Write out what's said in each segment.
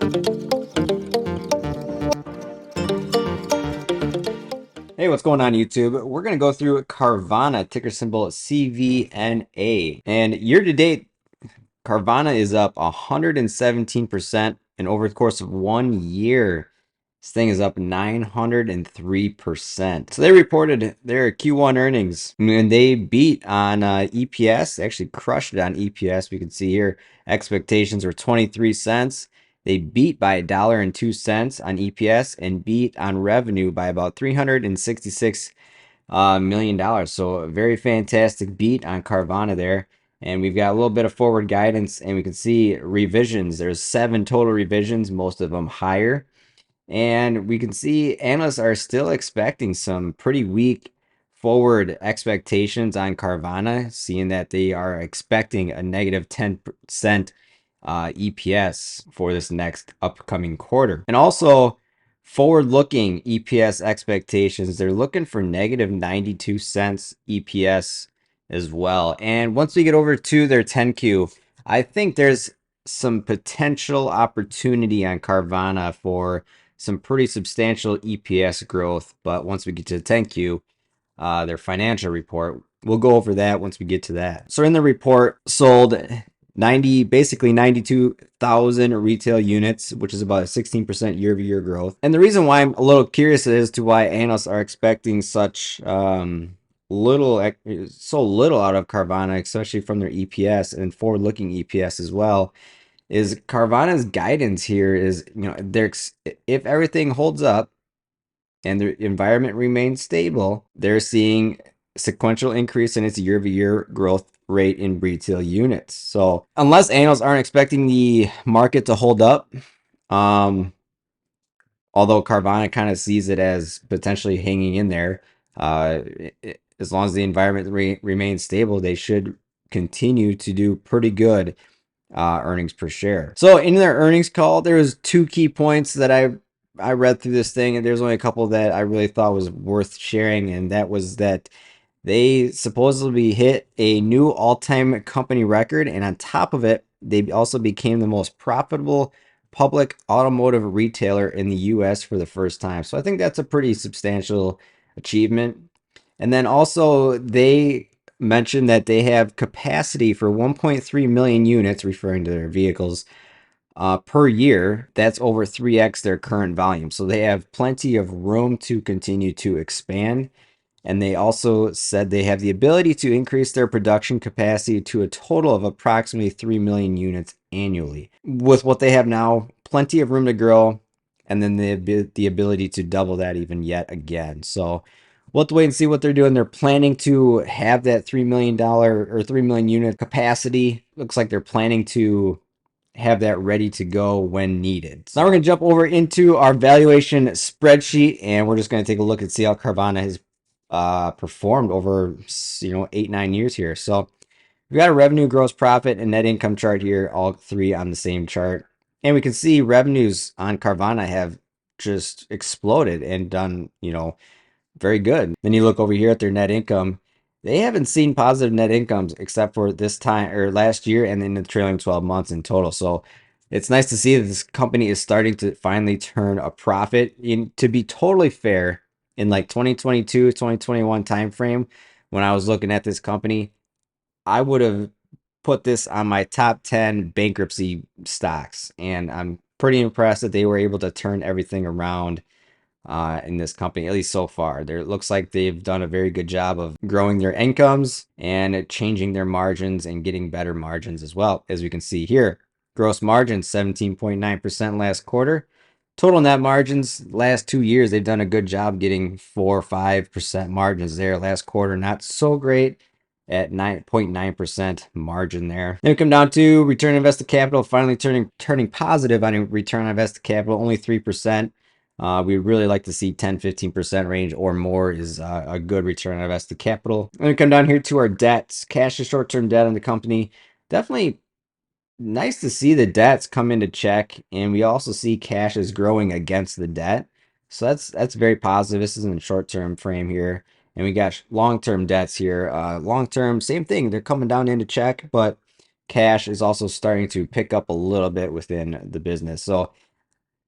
Hey, what's going on YouTube? We're going to go through Carvana, ticker symbol CVNA. And year to date, Carvana is up 117%, and over the course of 1 year, this thing is up 903%. So they reported their Q1 earnings, and they beat on EPS. They actually crushed it on EPS. We can see here expectations were 23 cents. They beat by $1.02 on EPS and beat on revenue by about $366 million. So a very fantastic beat on Carvana there. And we've got a little bit of forward guidance, and we can see revisions. There's 7 total revisions, most of them higher. And we can see analysts are still expecting some pretty weak forward expectations on Carvana, seeing that they are expecting a negative 10% EPS for this next upcoming quarter. And also, forward-looking EPS expectations, they're looking for negative 92 cents EPS as well. And once we get over to their 10Q, I think there's some potential opportunity on Carvana for some pretty substantial EPS growth. But once we get to the 10Q, their financial report, we'll go over that once we get to that. So in the report, sold basically 92,000 retail units, which is about a 16% year-over-year growth. And the reason why I'm a little curious as to why analysts are expecting such little out of Carvana, especially from their EPS and forward-looking EPS as well, is Carvana's guidance here is, if everything holds up and the environment remains stable, they're seeing sequential increase in its year-over-year growth rate in retail units. So unless analysts aren't expecting the market to hold up, although Carvana kind of sees it as potentially hanging in there, as long as the environment remains stable, they should continue to do pretty good earnings per share. So in their earnings call, there was 2 key points that I read through this thing, and there's only a couple that I really thought was worth sharing, and that was that they supposedly hit a new all-time company record, and on top of it, they also became the most profitable public automotive retailer in the US for the first time. So I think that's a pretty substantial achievement. And then also they mentioned that they have capacity for 1.3 million units, referring to their vehicles, per year. That's over 3x their current volume. So they have plenty of room to continue to expand. And they also said they have the ability to increase their production capacity to a total of approximately 3 million units annually. With what they have now, plenty of room to grow, and then the ability to double that even yet again. So we'll have to wait and see what they're doing. They're planning to have that $3 million or 3 million unit capacity. Looks like they're planning to have that ready to go when needed. So now we're going to jump over into our valuation spreadsheet, and we're just going to take a look and see how Carvana has performed over 8-9 years here. So we've got a revenue, gross profit, and net income chart here, all 3 on the same chart. And we can see revenues on Carvana have just exploded and done, very good. Then you look over here at their net income. They haven't seen positive net incomes except for this time or last year and then the trailing 12 months in total. So it's nice to see that this company is starting to finally turn a profit. To be totally fair, in like 2022, 2021 timeframe, when I was looking at this company, I would have put this on my top 10 bankruptcy stocks. And I'm pretty impressed that they were able to turn everything around in this company, at least so far. It looks like they've done a very good job of growing their incomes and changing their margins and getting better margins as well. As we can see here, gross margin 17.9% last quarter. Total net margins last 2 years, they've done a good job getting 4 or 5% margins there. Last quarter, not so great at 9.9% margin there. Then we come down to return on invested capital, finally turning positive on a return on invested capital, only 3%. We really like to see 10-15% range or more is a good return on invested capital. And we come down here to our debts, cash and short-term debt on the company. Definitely nice to see the debts come into check, and we also see cash is growing against the debt. So that's very positive. This is in the short-term frame here. And we got long-term debts here. Long-term, same thing. They're coming down into check, but cash is also starting to pick up a little bit within the business. So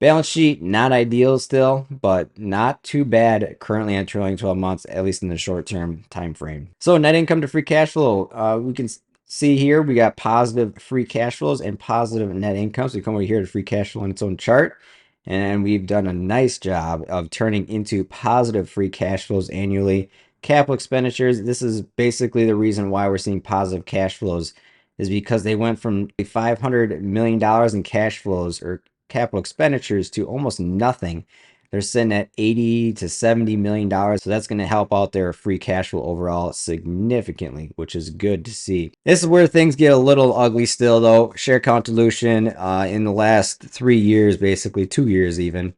Balance sheet, not ideal still, but not too bad currently on trailing 12 months, at least in the short term time frame. So net income to free cash flow, we can see here we got positive free cash flows and positive net income. So we come over here to free cash flow on its own chart, and we've done a nice job of turning into positive free cash flows annually. Capital expenditures, this is basically the reason why we're seeing positive cash flows, is because they went from $500 million in cash flows or capital expenditures to almost nothing. They're sitting at 80 to 70 million dollars, so that's going to help out their free cash flow overall significantly, which is good to see. This is where things get a little ugly still, though. Share count dilution in the last 3 years, basically 2 years even,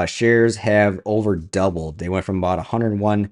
shares have over doubled. They went from about 101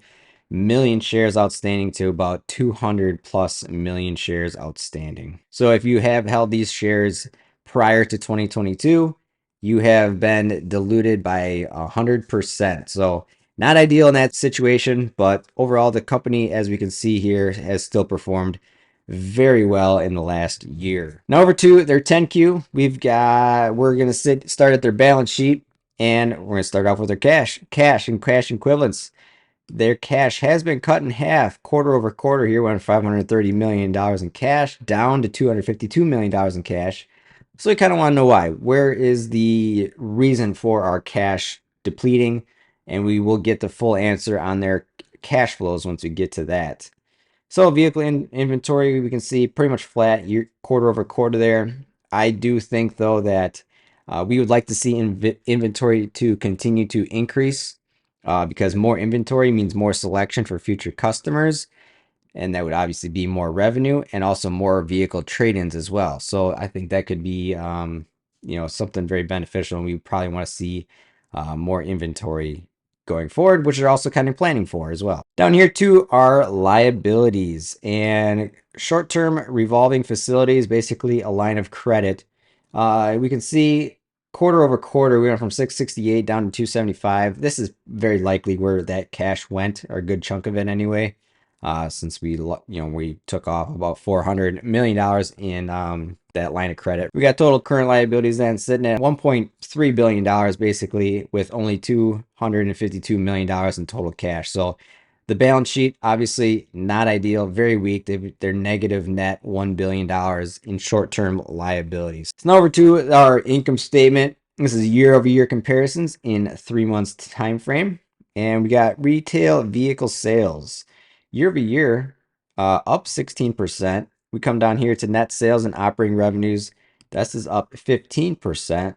million shares outstanding to about 200 plus million shares outstanding. So if you have held these shares prior to 2022, you have been diluted by 100%. So not ideal in that situation, but overall the company, as we can see here, has still performed very well in the last year. Now over to their 10Q, we're going to start at their balance sheet, and we're going to start off with their cash and cash equivalents. Their cash has been cut in half quarter over quarter. Here went $530 million in cash down to $252 million in cash. So we kind of want to know why. Where is the reason for our cash depleting? And we will get the full answer on their cash flows once we get to that. So vehicle inventory, we can see pretty much flat year quarter over quarter there. I do think though that we would like to see inventory to continue to increase because more inventory means more selection for future customers, and that would obviously be more revenue and also more vehicle trade-ins as well. So I think that could be something very beneficial, and we probably want to see more inventory going forward, which are also kind of planning for as well. Down here too are liabilities, and short-term revolving facilities, basically a line of credit. We can see quarter over quarter we went from 668 down to 275. This is very likely where that cash went, or a good chunk of it anyway, since we took off about $400 million in that line of credit. We got total current liabilities then sitting at $1.3 billion, basically, with only $252 million in total cash. So the balance sheet, obviously not ideal, very weak. They're negative net $1 billion in short-term liabilities. So now over to our income statement. This is year-over-year comparisons in 3 months time frame. And we got retail vehicle sales. Year over year, up 16%. We come down here to net sales and operating revenues. This is up 15%.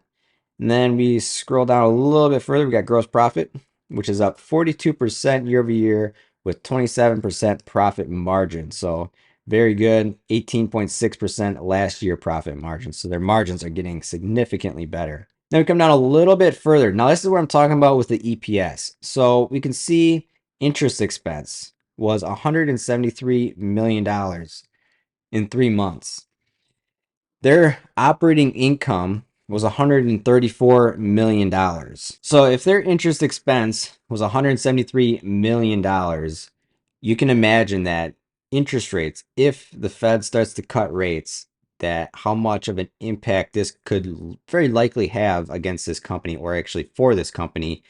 And then we scroll down a little bit further. We got gross profit, which is up 42% year over year with 27% profit margin. So very good. 18.6% last year profit margin. So their margins are getting significantly better. Then we come down a little bit further. Now this is what I'm talking about with the EPS. So we can see interest expense was $173 million in 3 months. Their operating income was $134 million. So if their interest expense was $173 million, you can imagine that interest rates, if the Fed starts to cut rates, that how much of an impact this could very likely have against this company, or actually for this company,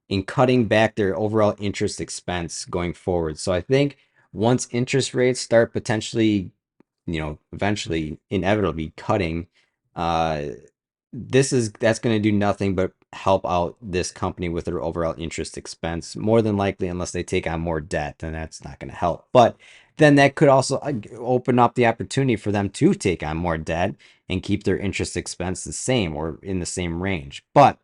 in cutting back their overall interest expense going forward. So I think once interest rates start potentially, eventually inevitably cutting, that's going to do nothing but help out this company with their overall interest expense, more than likely, unless they take on more debt, then that's not going to help. But then that could also open up the opportunity for them to take on more debt and keep their interest expense the same or in the same range. But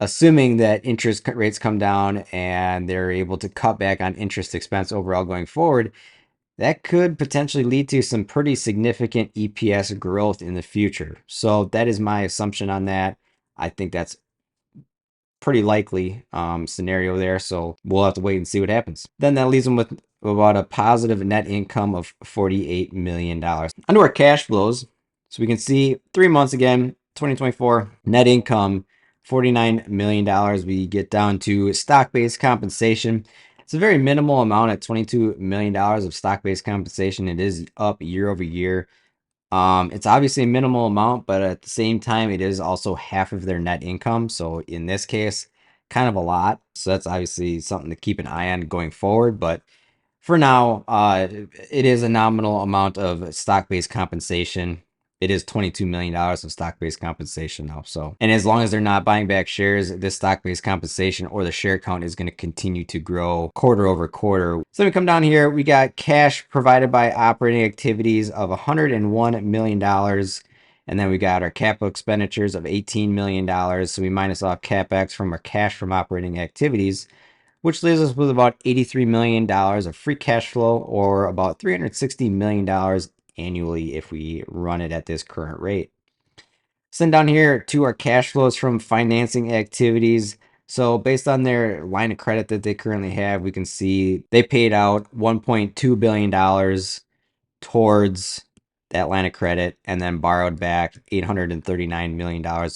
assuming that interest rates come down and they're able to cut back on interest expense overall going forward, that could potentially lead to some pretty significant EPS growth in the future. So that is my assumption on that. I think that's pretty likely scenario there. So we'll have to wait and see what happens. Then that leaves them with about a positive net income of $48 million. Onto our cash flows. So we can see 3 months again, 2024, net income, $49 million. We get down to stock-based compensation. It's a very minimal amount at $22 million of stock-based compensation. It is up year over year. It's obviously a minimal amount, but at the same time, it is also half of their net income. So in this case, kind of a lot. So that's obviously something to keep an eye on going forward. But for now, it is a nominal amount of stock-based compensation. It is $22 million of stock-based compensation now. So, and as long as they're not buying back shares, this stock-based compensation or the share count is going to continue to grow quarter over quarter. So we come down here, we got cash provided by operating activities of $101 million. And then we got our capital expenditures of $18 million. So we minus off CapEx from our cash from operating activities, which leaves us with about $83 million of free cash flow, or about $360 million annually if we run it at this current rate. Send down here to our cash flows from financing activities. So based on their line of credit that they currently have, we can see they paid out $1.2 billion towards that line of credit and then borrowed back $839 million.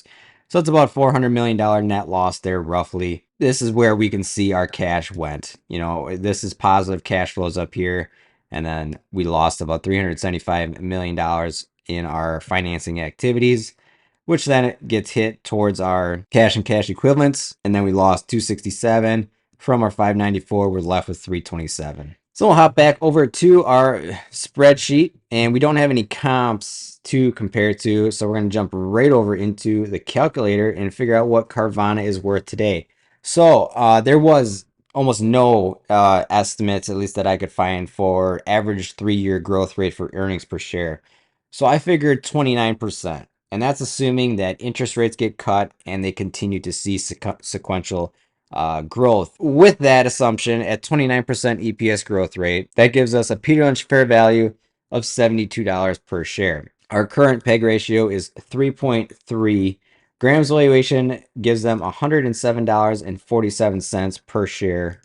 So it's about $400 million net loss there, roughly. This is where we can see our cash went. You know, this is positive cash flows up here. And then we lost about $375 million in our financing activities, which then gets hit towards our cash and cash equivalents. And then we lost 267 from our 594. We're left with 327. So we'll hop back over to our spreadsheet, and we don't have any comps to compare to. So we're going to jump right over into the calculator and figure out what Carvana is worth today. So there was almost no estimates, at least that I could find, for average 3-year growth rate for earnings per share. So I figured 29%. And that's assuming that interest rates get cut and they continue to see sequential growth. With that assumption, at 29% EPS growth rate, that gives us a Peter Lynch fair value of $72 per share. Our current PEG ratio is 3.3. Graham's valuation gives them $107.47 per share.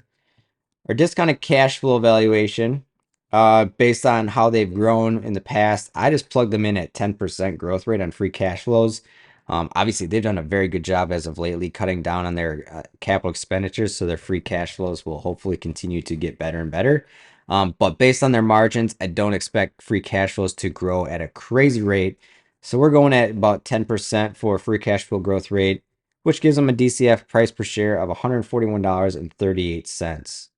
Our discounted cash flow valuation, based on how they've grown in the past, I just plugged them in at 10% growth rate on free cash flows. Obviously, they've done a very good job as of lately cutting down on their capital expenditures, so their free cash flows will hopefully continue to get better and better. But based on their margins, I don't expect free cash flows to grow at a crazy rate. So we're going at about 10% for free cash flow growth rate, which gives them a DCF price per share of $141.38.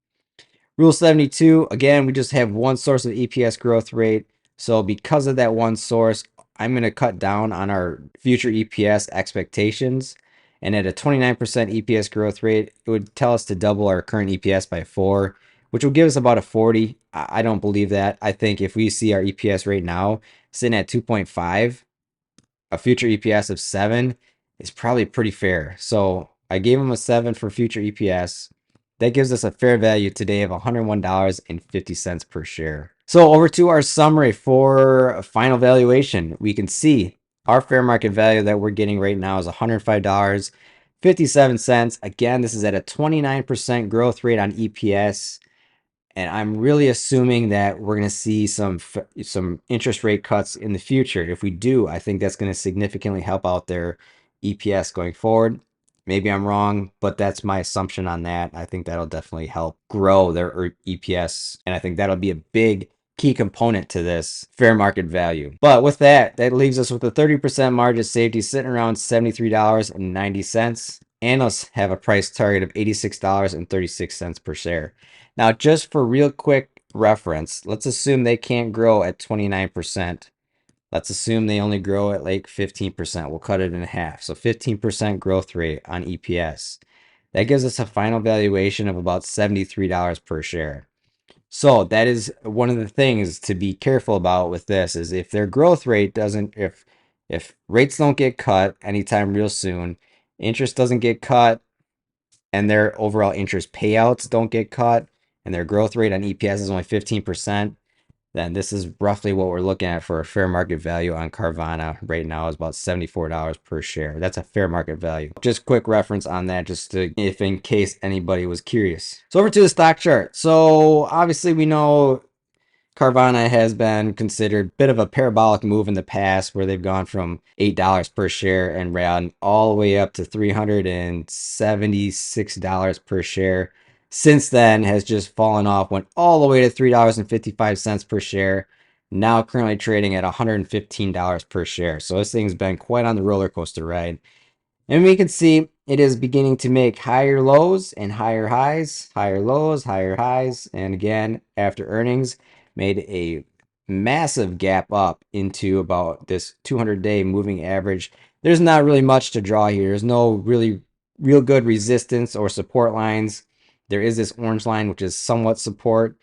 Rule 72, again, we just have one source of EPS growth rate. So because of that one source, I'm going to cut down on our future EPS expectations. And at a 29% EPS growth rate, it would tell us to double our current EPS by 4, which will give us about a 40. I don't believe that. I think if we see our EPS right now sitting at 2.5, a future EPS of 7 is probably pretty fair. So I gave them a 7 for future EPS. That gives us a fair value today of $101.50 per share. So over to our summary for final valuation. We can see our fair market value that we're getting right now is $105.57. Again, this is at a 29% growth rate on EPS. And I'm really assuming that we're going to see some interest rate cuts in the future. If we do, I think that's going to significantly help out their EPS going forward. Maybe I'm wrong, but that's my assumption on that. I think that'll definitely help grow their EPS. And I think that'll be a big key component to this fair market value. But with that, that leaves us with a 30% margin of safety sitting around $73.90. Analysts have a price target of $86.36 per share. Now, just for real quick reference, let's assume they can't grow at 29%. Let's assume they only grow at like 15%. We'll cut it in half. So 15% growth rate on EPS. That gives us a final valuation of about $73 per share. So that is one of the things to be careful about with this, is if their growth rate doesn't, if rates don't get cut anytime real soon, interest doesn't get cut, and their overall interest payouts don't get cut, and their growth rate on EPS is only 15%, then this is roughly what we're looking at for a fair market value on Carvana right now, is about $74 per share. That's a fair market value. Just quick reference on that, just to, if in case anybody was curious. So over to the stock chart. So obviously we know Carvana has been considered a bit of a parabolic move in the past, where they've gone from $8 per share and ran all the way up to $376 per share. Since then has just fallen off, went all the way to $3.55 per share. now currently trading at $115 per share. So this thing's been quite on the roller coaster ride. And we can see it is beginning to make higher lows and higher highs, higher lows, higher highs. And again, after earnings, made a massive gap up into about this 200-day moving average. There's not really much to draw here. There's no really real good resistance or support lines. There is this orange line, which is somewhat support.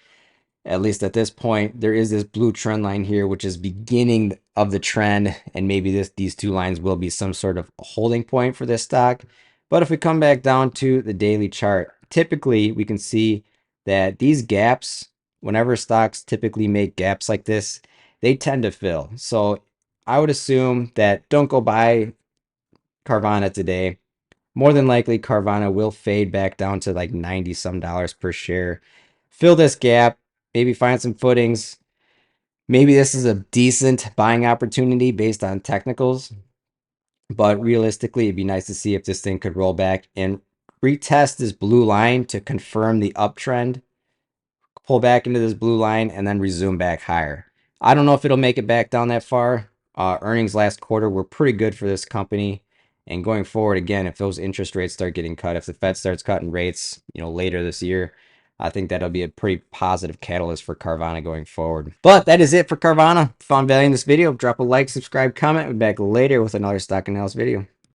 At least at this point, there is this blue trend line here, which is beginning of the trend, and maybe these two lines will be some sort of holding point for this stock. But if we come back down to the daily chart, typically we can see that these gaps, whenever stocks typically make gaps like this, they tend to fill. So I would assume that don't go buy Carvana today. More than likely, Carvana will fade back down to like 90 some dollars per share. Fill this gap, maybe find some footings. Maybe this is a decent buying opportunity based on technicals, but realistically, it'd be nice to see if this thing could roll back and retest this blue line to confirm the uptrend, pull back into this blue line, and then resume back higher. I don't know if it'll make it back down that far. Earnings last quarter were pretty good for this company. And going forward, again, if those interest rates start getting cut, if the Fed starts cutting rates, later this year, I think that'll be a pretty positive catalyst for Carvana going forward. But that is it for Carvana. If you found value in this video, drop a like, subscribe, comment. We'll be back later with another stock analysis video.